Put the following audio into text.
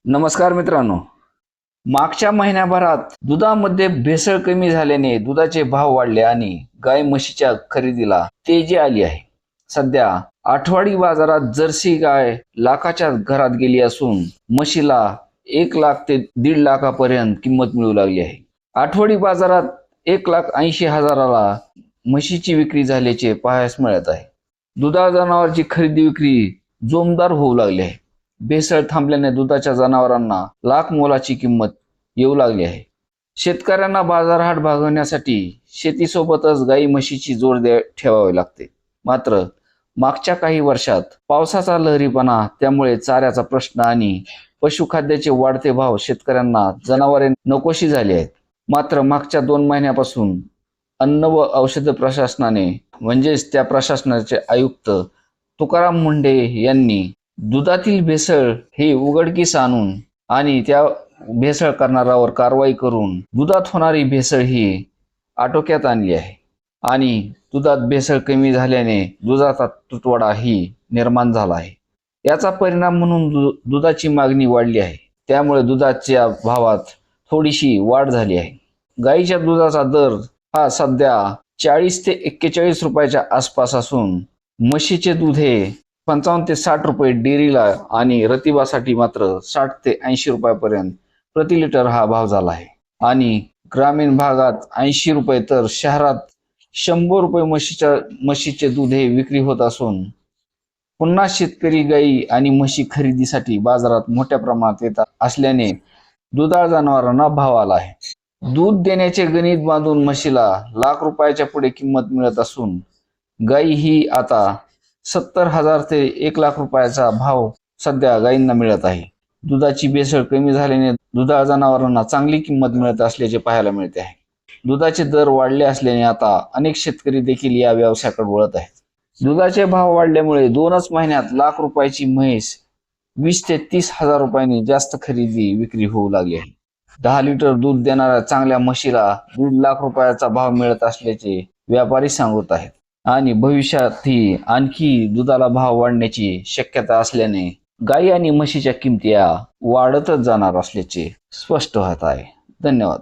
नमस्कार मित्रांनो, मागच्या महिन्याभरात दुधामध्ये भेसळ कमी झाल्याने दुधाचे भाव वाढले आणि गाय म्हशीच्या खरेदीला तेजी आली आहे. सध्या आठवडी बाजारात जर्सी गाय लाखाच्या घरात गेली असून म्हशीला 1 लाख ते 1.5 लाखापर्यंत किंमत मिळू लागली आहे. आठवडी बाजारात 1,80,000ला म्हशीची विक्री झाल्याचे पाहायला मिळत आहे. दुधाळ जनावरांची खरेदी विक्री जोमदार होऊ लागली आहे. भेसळ थांबल्याने दुधाच्या जनावरांना लाख मोलाची किंमत येऊ लागली आहे. शेतकऱ्यांना बाजारहाट भागवण्यासाठी शेतीसोबतच गाई म्हशीची जोड ठेवावी लागते. मात्र मागच्या काही वर्षात पावसाचा लहरीपणा, त्यामुळे चाऱ्याचा प्रश्न आणि पशुखाद्याचे वाढते भाव शेतकऱ्यांना जनावरे नकोशी झाली आहेत. मात्र मागच्या 2 महिन्यापासून अन्न व औषध प्रशासनाने म्हणजेच त्या प्रशासनाचे आयुक्त तुकाराम मुंढे यांनी दुधातील भेसळ हे उघडकीस आणून आणि त्या भेसळ करणाऱ्यावर कारवाई करून दुधात होणारी भेसळ ही आटोक्यात आणली आहे. आणि दुधात भेसळ कमी झाल्याने दुधाचा तुटवडा ही निर्माण झाला आहे. याचा परिणाम म्हणून दुधाची मागणी वाढली आहे. त्यामुळे दुधाच्या भावात थोडीशी वाढ झाली आहे. गाईच्या दुधाचा दर हा सध्या 40 ते 41 रुपयाच्या आसपास असून म्हशीचे दूध हे 55 ते 60 रुपये डेअरीला आणि रतिबासाठी मात्र 60 ते 80 रुपयापर्यंत प्रति लिटर हा भाव झाला आहे. आणि ग्रामीण भागात 80 रुपये तर शहरात 100 रुपये म्हशीचे दूध हे विक्री होत असून पुन्हा शेतकरी गाई आणि म्हशी खरेदीसाठी बाजारात मोठ्या प्रमाणात येत असल्याने दुधाळ जनावरांना भाव आला आहे. दूध देण्याचे गणित बांधून म्हशीला लाख रुपयाच्या पुढे किंमत मिळत असून गाई ही आता 70,000 ते 1 लाख रुपयाचा भाव सध्या गायींना मिळत आहे. दुधाची भेसळ कमी झाल्याने दुधाळ जनावरांना चांगली किंमत मिळत असल्याचे पाहायला मिळते आहे. दुधाचे दर वाढले असल्याने आता अनेक शेतकरी देखील या व्यवसायाकडे वळत आहेत. दुधाचे भाव वाढल्यामुळे 2च महिन्यात लाख रुपयाची म्हैस 20 ते 30,000 रुपयांनी जास्त खरेदी विक्री होऊ लागली आहे. 10 लिटर दूध देणाऱ्या चांगल्या म्हशीला 1.5 लाख रुपयाचा भाव मिळत असल्याचे व्यापारी सांगत आहेत. आणि भविष्यातही आणखी दुधाला भाव वाढण्याची शक्यता असल्याने गाई आणि म्हशीच्या किमती वाढतच जाणार असल्याचे स्पष्ट होत आहे. धन्यवाद.